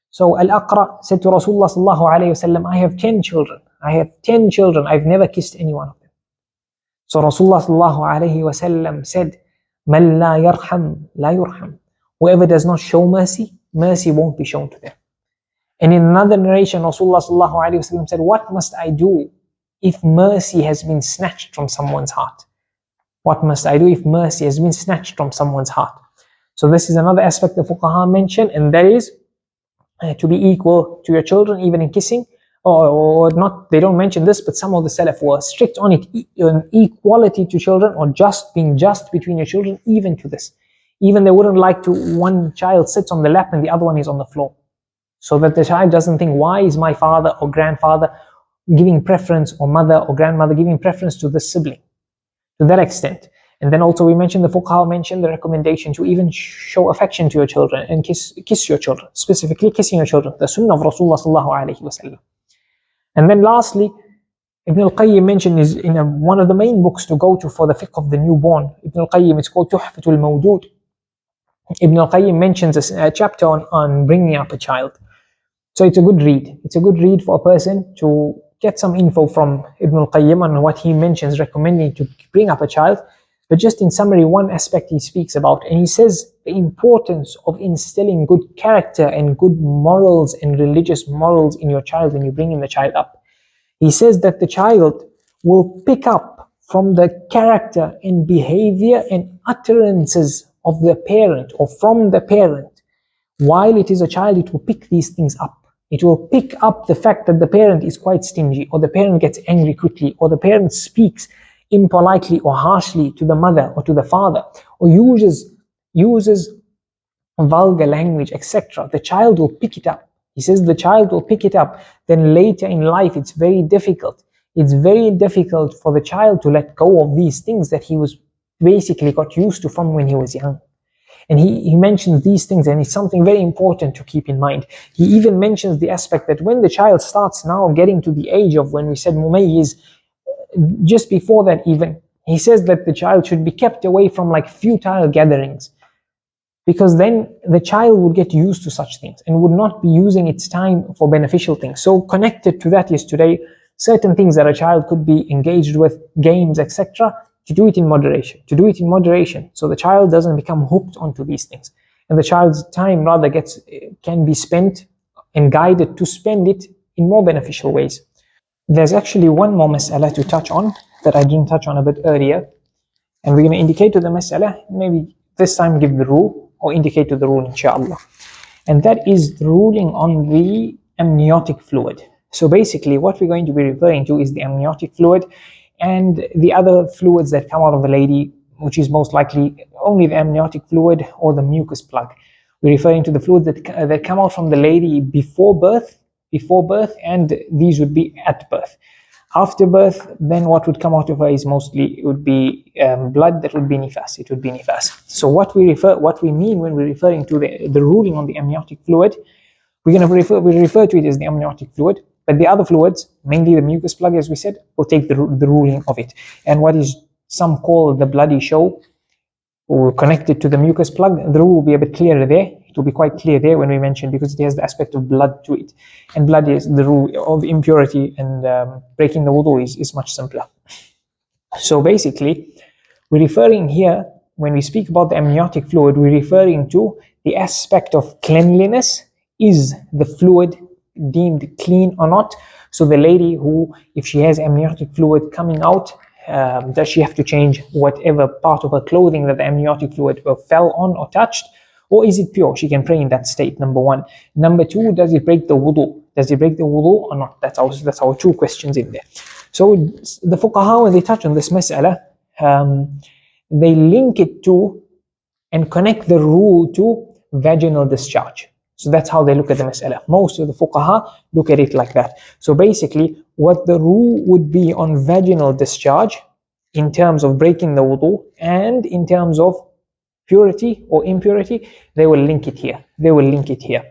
So Al-Aqra said to Rasulullah sallallahu alayhi wasallam, I have 10 children. I've never kissed any one of them. So Rasulullah sallallahu alayhi wasallam said, Man la yarham, la yurham. Whoever does not show mercy, mercy won't be shown to them. And in another narration, Rasulullah sallallahu alayhi wasallam said, what must I do if mercy has been snatched from someone's heart? What must I do if mercy has been snatched from someone's heart? So this is another aspect the fuqaha mentioned, and that is to be equal to your children, even in kissing, or not. They don't mention this, but some of the Salaf were strict on it, on equality to children, or being just between your children, even to this. Even they wouldn't like to, one child sits on the lap and the other one is on the floor, so that the child doesn't think, why is my father or grandfather giving preference, or mother or grandmother giving preference to the sibling, to that extent. And then also we mentioned, the fuqaha mentioned the recommendation to even show affection to your children and kiss your children, specifically kissing your children, the sunnah of Rasulullah sallallahu alayhi wasallam. And then lastly, Ibn al-Qayyim mentioned is in one of the main books to go to for the fiqh of the newborn. Ibn al-Qayyim, it's called Tuhfatul Mawdud. Ibn al-Qayyim mentions a chapter on bringing up a child. So it's a good read. It's a good read for a person to get some info from Ibn al-Qayyim on what he mentions, recommending to bring up a child. But just in summary, one aspect he speaks about, and he says the importance of instilling good character and good morals and religious morals in your child when you bring in the child up. He says that the child will pick up from the character and behavior and utterances of the parent, or from the parent. While it is a child, it will pick these things up. It will pick up the fact that the parent is quite stingy, or the parent gets angry quickly, or the parent speaks impolitely or harshly to the mother or to the father, or uses vulgar language, etc. The child will pick it up. He says the child will pick it up. Then later in life, it's very difficult. It's very difficult for the child to let go of these things that he was basically got used to from when he was young. And he mentions these things, and it's something very important to keep in mind. He even mentions the aspect that when the child starts now getting to the age of, when we said mumayyiz, just before that even, he says that the child should be kept away from like futile gatherings, because then the child would get used to such things and would not be using its time for beneficial things. So connected to that is today, certain things that a child could be engaged with, games, etc., to do it in moderation, so the child doesn't become hooked onto these things, and the child's time rather can be spent and guided to spend it in more beneficial ways. There's actually one more mas'ala to touch on that I didn't touch on a bit earlier, and we're going to indicate to the mas'ala, maybe this time give the rule or indicate to the rule, inshallah. And that is the ruling on the amniotic fluid. So basically what we're going to be referring to is the amniotic fluid. and the other fluids that come out of the lady, which is most likely only the amniotic fluid or the mucus plug. We're referring to the fluids that come out from the lady before birth, and these would be at birth. After birth, then what would come out of her is mostly, it would be blood that would be nifas. It would be nifas. So what we mean when we're referring to the ruling on the amniotic fluid, we refer to it as the amniotic fluid, but the other fluids, mainly the mucus plug, as we said, will take the ruling of it. And what is some call the bloody show, or connected to the mucus plug, the rule will be a bit clearer there. It will be quite clear there when we mention, because it has the aspect of blood to it. And blood is the rule of impurity, and breaking the wudu is much simpler. So basically, we're referring here, when we speak about the amniotic fluid, we're referring to the aspect of cleanliness. Is the fluid deemed clean or not? So the lady who, if she has amniotic fluid coming out, does she have to change whatever part of her clothing that the amniotic fluid fell on or touched? Or is it pure? She can pray in that state, number one. Number two, does it break the wudu? Does it break the wudu or not? That's our two questions in there. So the fuqaha, when they touch on this mas'ala, they link it to and connect the rule to vaginal discharge. So that's how they look at the mas'ala. Most of the fuqaha look at it like that. So basically, what the rule would be on vaginal discharge in terms of breaking the wudu and in terms of purity or impurity, they will link it here. They will link it here.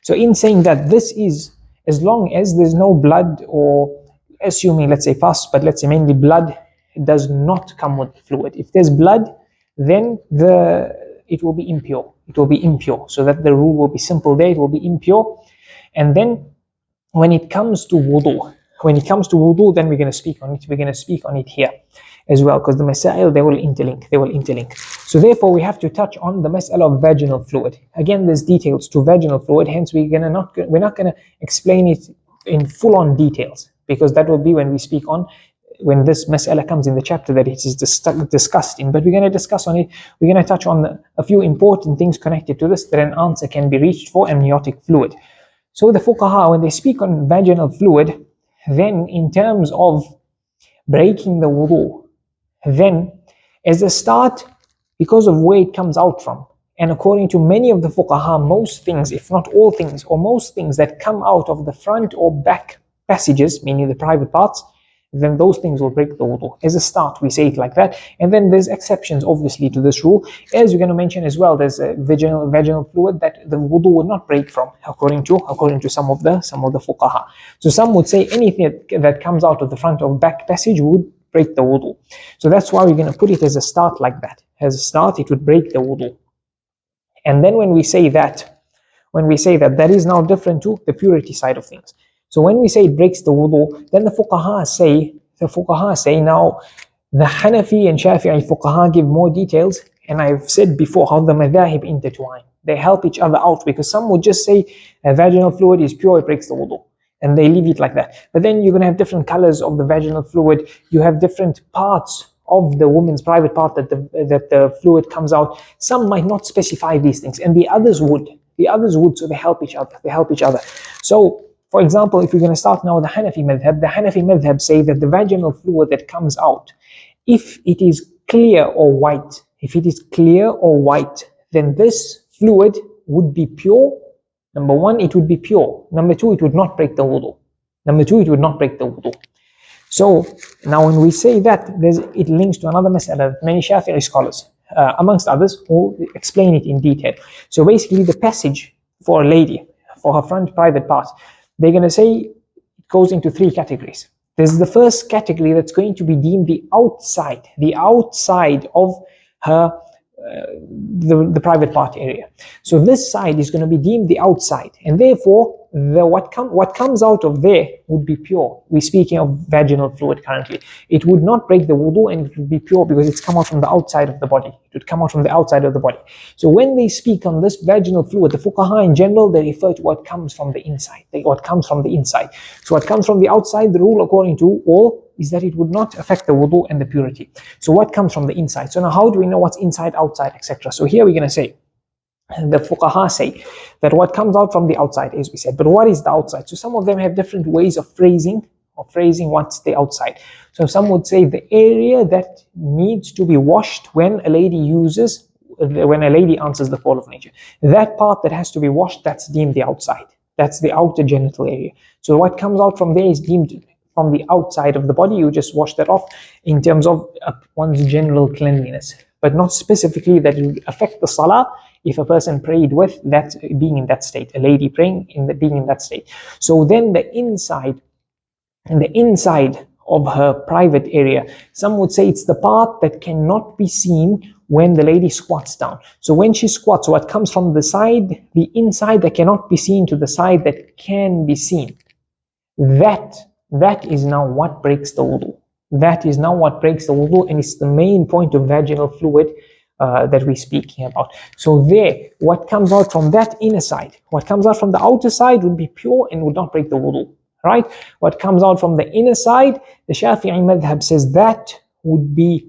So in saying that this is, as long as there's no blood, or assuming, let's say pus, but let's say mainly blood, it does not come with the fluid. If there's blood, then it will be impure. It will be impure. So that the rule will be simple there. It will be impure. And then when it comes to wudu, then we're going to speak on it. We're going to speak on it here as well, because the masaa'il, they will interlink. So therefore, we have to touch on the mas'ala of vaginal fluid. Again, there's details to vaginal fluid. Hence, we're not going to explain it in full-on details, because that will be when we speak on, when this mas'ala comes in the chapter that it is discussed in. But we're going to discuss on it. We're going to touch on a few important things connected to this, that an answer can be reached for amniotic fluid. So the fuqaha, when they speak on vaginal fluid, then in terms of breaking the wudu, then as a start, because of where it comes out from, and according to many of the fuqaha, most things, if not all things, or most things that come out of the front or back passages, meaning the private parts, then those things will break the wudu. As a start, we say it like that. And then there's exceptions, obviously, to this rule. As we're going to mention as well, there's a vaginal fluid that the wudu would not break from, according to some of the fuqaha. So some would say anything that comes out of the front or back passage would break the wudu. So that's why we're going to put it as a start like that. As a start, it would break the wudu. And then when we say that, that is now different to the purity side of things. So when we say it breaks the wudu, then the fuqaha say now, the Hanafi and Shafi'i fuqaha give more details, and I've said before how the madhahib intertwine. They help each other out, because some would just say vaginal fluid is pure, it breaks the wudu, and they leave it like that. But then you're going to have different colors of the vaginal fluid. You have different parts of the woman's private part that the fluid comes out. Some might not specify these things, and the others would. So they help each other. So, for example, if we're going to start now with the Hanafi madhab say that the vaginal fluid that comes out, if it is clear or white, then this fluid would be pure. Number one, it would be pure. Number two, it would not break the wudu. So now when we say that, it links to another mas'ala that many Shafi'i scholars, amongst others, who explain it in detail. So basically, the passage for a lady, for her front private part, they're going to say it goes into three categories. There's the first category that's going to be deemed the outside of her the private part area. So this side is going to be deemed the outside, and therefore what comes out of there would be pure. We're speaking of vaginal fluid currently. It would not break the wudu, and it would be pure because it's come out from the outside of the body. It would come out from the outside of the body. So when they speak on this vaginal fluid, the fuqaha in general, they refer to what comes from the inside. So what comes from the outside, the rule according to all is that it would not affect the wudu and the purity. So what comes from the inside? So now how do we know what's inside, outside, etc.? So here we're going to say, the fuqaha say that what comes out from the outside, as we said. But what is the outside? So some of them have different ways of phrasing of phrasing what's the outside. So some would say the area that needs to be washed when a lady answers the call of nature. That part that has to be washed, that's deemed the outside. That's the outer genital area. So what comes out from there is deemed from the outside of the body. You just wash that off in terms of one's general cleanliness, but not specifically that it would affect the salah if a person prayed with that being in that state, a lady praying being in that state. So then the inside of her private area, some would say it's the part that cannot be seen when the lady squats down. So when she squats, what comes from the side, the inside that cannot be seen to the side that can be seen, that is now what breaks the wudhu. That is now what breaks the wudhu, and it's the main point of vaginal fluid that we're speaking about. So there, what comes out from that inner side, what comes out from the outer side would be pure and would not break the wudhu, right? What comes out from the inner side, the Shafi'i madhab says that would be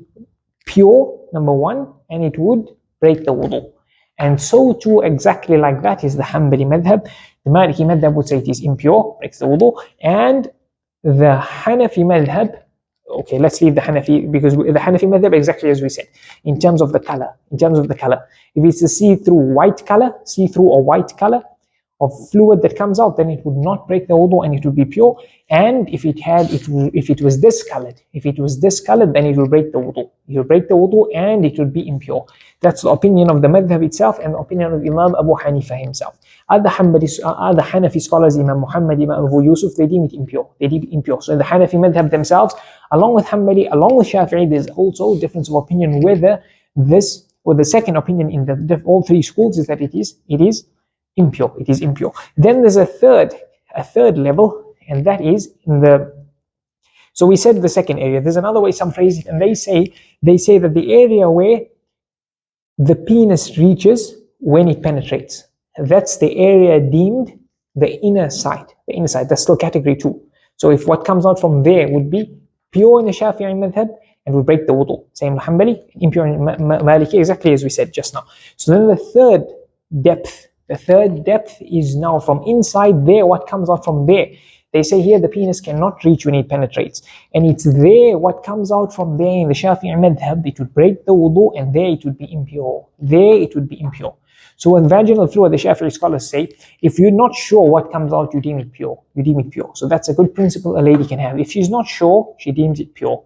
pure, number one, and it would break the wudu. And so too, exactly like that is the Hanbali madhab. The Maliki madhab would say it is impure, breaks the wudu, and the Hanafi madhab, okay, let's leave the Hanafi, because the Hanafi madhab, exactly as we said, in terms of the color, if it's a see-through white color, see-through or white color of fluid that comes out, then it would not break the wudu and it would be pure. And if it was discolored, then it will break the wudu. It will break the wudu and it would be impure. That's the opinion of the madhab itself and the opinion of Imam Abu Hanifa himself. Other Hanafi scholars, Imam Muhammad, Imam Abu Yusuf, they deem it impure. So in the Hanafi madhab themselves, along with Hanbali, along with Shafi'i, there's also difference of opinion whether this, or the second opinion in all three schools is that it is impure. It is impure. Then there's a third level, and that is so we said the second area. There's another way some phrase it, and they say that the area where the penis reaches when it penetrates, that's the area deemed the inner side. That's still category 2. So if what comes out from there would be pure in the Shafi'i madhab and will break the wudu, same Hanbali, impure in Maliki, exactly as we said just now. So then the third depth is now from inside there, what comes out from there. They say here the penis cannot reach when it penetrates. And it's there, what comes out from there in the Shafi'i madhab, it would break the wudu and there it would be impure. So with vaginal fluid, the Shafi'i scholars say, if you're not sure what comes out, you deem it pure. So that's a good principle a lady can have. If she's not sure, she deems it pure.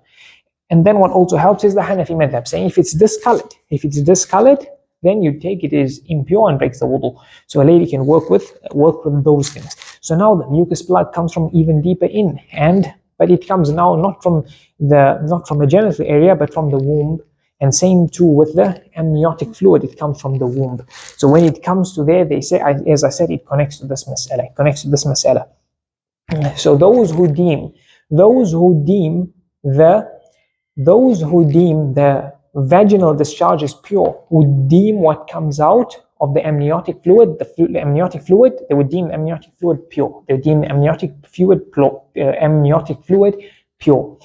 And then what also helps is the Hanafi madhab, saying if it's discolored, then you take it as impure and breaks the wudu. So a lady can work with those things. So now the mucus blood comes from even deeper in, but it comes now not from a genital area, but from the womb. And same too with the amniotic fluid, it comes from the womb. So when it comes to there, they say, as I said, it connects to this mas'ala. So those who deem the vaginal discharge is pure would deem what comes out of the amniotic fluid, they would deem the amniotic fluid pure. They would deem the amniotic fluid pure.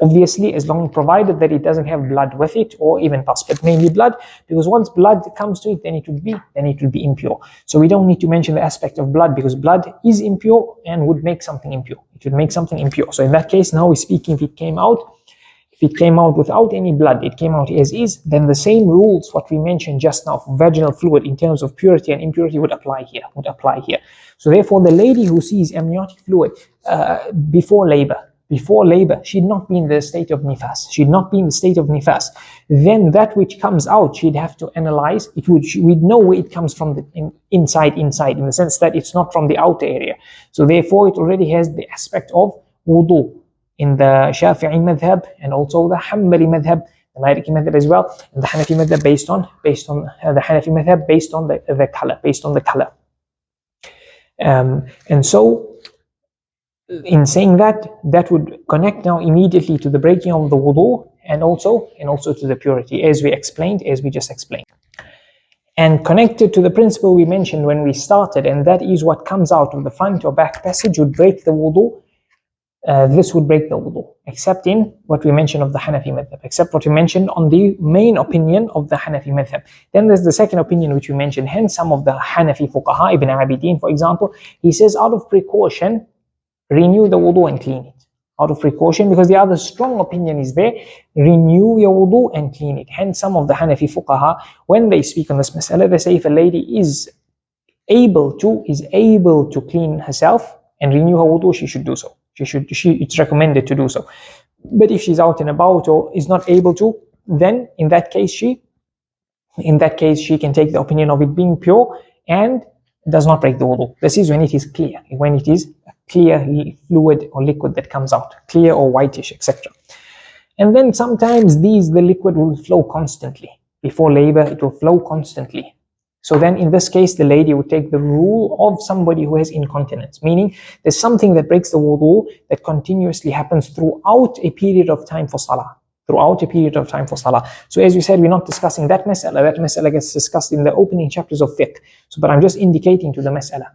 Obviously, as long provided that it doesn't have blood with it, or even pus, but mainly blood, because once blood comes to it, then it would be impure. So we don't need to mention the aspect of blood, because blood is impure and would make something impure. It would make something impure. So in that case, now we're speaking if it came out without any blood, it came out as is, then the same rules what we mentioned just now for vaginal fluid in terms of purity and impurity would apply here. So therefore, the lady who sees amniotic fluid before labor, she'd not be in the state of nifas. Then that which comes out, she'd have to analyze. We'd know where it comes from inside, in the sense that it's not from the outer area. So therefore, it already has the aspect of wudu in the Shafi'i madhab, and also the Hanbali madhab, the Maliki madhab as well, and the Hanafi madhab based on the Hanafi madhab based on the color. And so, in saying that would connect now immediately to the breaking of the wudu and also to the purity, as we just explained. And connected to the principle we mentioned when we started, and that is what comes out of the front or back passage would break the wudu. This would break the wudu, except in what we mentioned of the Hanafi madhab, except what we mentioned on the main opinion of the Hanafi madhab. Then there's the second opinion which we mentioned, hence some of the Hanafi fuqaha, Ibn Abidin for example, he says out of precaution, renew the wudu and clean it. out of precaution, because the other strong opinion is there, renew your wudu and clean it. Hence some of the Hanafi fuqaha, when they speak on this mas'ala, they say if a lady is able to clean herself and renew her wudu, she should do so. It's recommended to do so. But if she's out and about or is not able to, then in that case she can take the opinion of it being pure and does not break the wudu. This is when it is clear, when it is a clear fluid or liquid that comes out, clear or whitish, etc. And then sometimes the liquid will flow constantly. Before labor, it will flow constantly. So then in this case, the lady would take the rule of somebody who has incontinence, meaning there's something that breaks the wudu that continuously happens throughout a period of time for salah. So as we said, we're not discussing that mas'ala. That mas'ala gets discussed in the opening chapters of fiqh. So, but I'm just indicating to the mas'ala.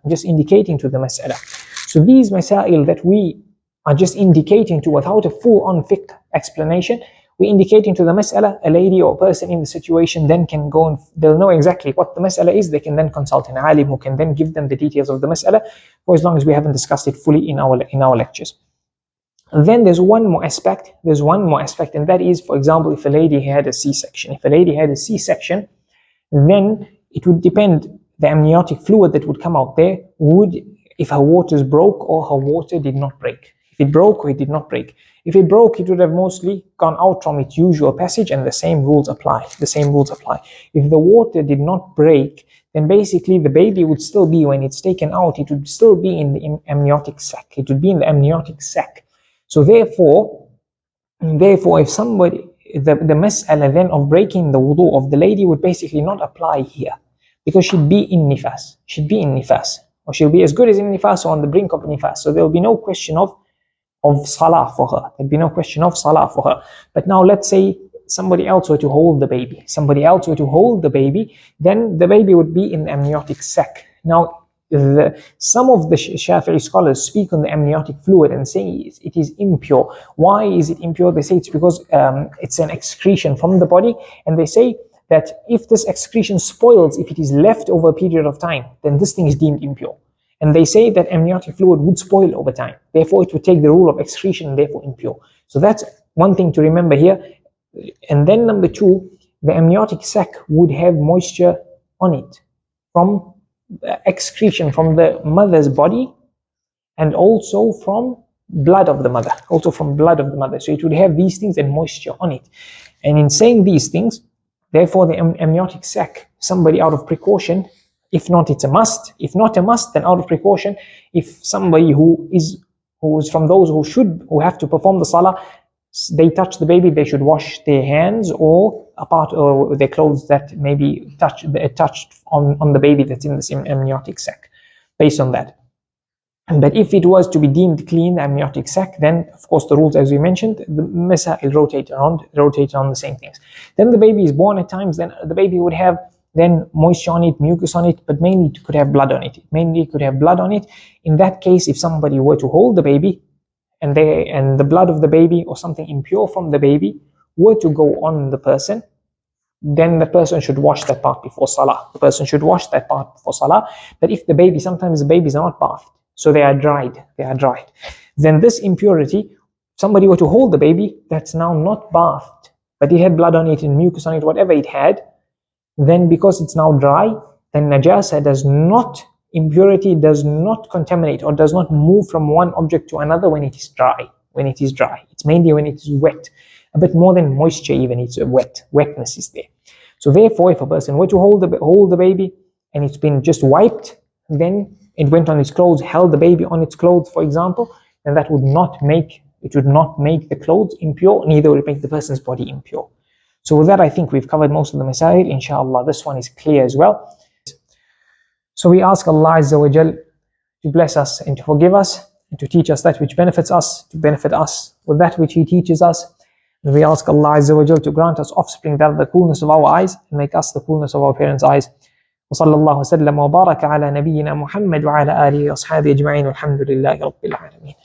So these masaa'il that we are just indicating to without a full-on fiqh explanation, we're indicating to the mas'ala, a lady or a person in the situation then can go and they'll know exactly what the mas'ala is. They can then consult an alim who can then give them the details of the mas'ala, for as long as we haven't discussed it fully in our lectures. And then there's one more aspect, and that is, for example, if a lady had a C-section. Then it would depend, the amniotic fluid that would come out there if her waters broke or her water did not break. If it broke or it did not break. If it broke, it would have mostly gone out from its usual passage, and the same rules apply. If the water did not break, then basically the baby would still be, when it's taken out, it would still be in the amniotic sac. So therefore, if somebody, the mas'ala then of breaking the wudu of the lady would basically not apply here, because she'd be in nifas, or she'll be as good as in nifas or on the brink of nifas. So there'll be no question of salah for her. But now let's say somebody else were to hold the baby, then the baby would be in the amniotic sac. Now, some of the Shafi'i scholars speak on the amniotic fluid and say it is impure. Why is it impure? They say it's because it's an excretion from the body, and they say that if this excretion spoils, if it is left over a period of time, then this thing is deemed impure. And they say that amniotic fluid would spoil over time. Therefore, it would take the rule of excretion and therefore impure. So that's one thing to remember here. And then number two, the amniotic sac would have moisture on it from excretion from the mother's body, and also from blood of the mother. So it would have these things and moisture on it. And in saying these things, therefore the amniotic sac, somebody out of precaution, if not it's a must, if not a must, then out of precaution, if somebody who is from those who have to perform the salah, they touch the baby, they should wash their hands or a part of their clothes that may be touched on the baby that's in the amniotic sac, based on that. But if it was to be deemed clean, the amniotic sac, then of course the rules, as we mentioned, the Masaa'il rotate around the same things. Then the baby is born at times, then the baby would have then moisture on it, mucus on it, but mainly it could have blood on it. In that case, if somebody were to hold the baby, and the blood of the baby or something impure from the baby were to go on the person, then the person should wash that part before salah. But if sometimes the babies are not bathed, so they are dried, then this impurity, somebody were to hold the baby that's now not bathed, but it had blood on it and mucus on it, whatever it had, then because it's now dry, then impurity does not contaminate or does not move from one object to another when it is dry. It's mainly when it is wet, a bit more than moisture even, it's wetness is there. So therefore, if a person were to hold the baby and it's been just wiped, then it went on its clothes, held the baby on its clothes, for example, then that would not make the clothes impure, neither would it make the person's body impure. So with that, I think we've covered most of the masail. Inshallah, this one is clear as well. So we ask Allah Azza wa Jal to bless us and to forgive us and to teach us that which benefits us, to benefit us with that which He teaches us. And we ask Allah Azza wa Jal to grant us offspring that are the coolness of our eyes and make us the coolness of our parents' eyes. وصلى الله وسلم وبارك على نبينا محمد وعلى آله وأصحابه أجمعين والحمد لله رب العالمين.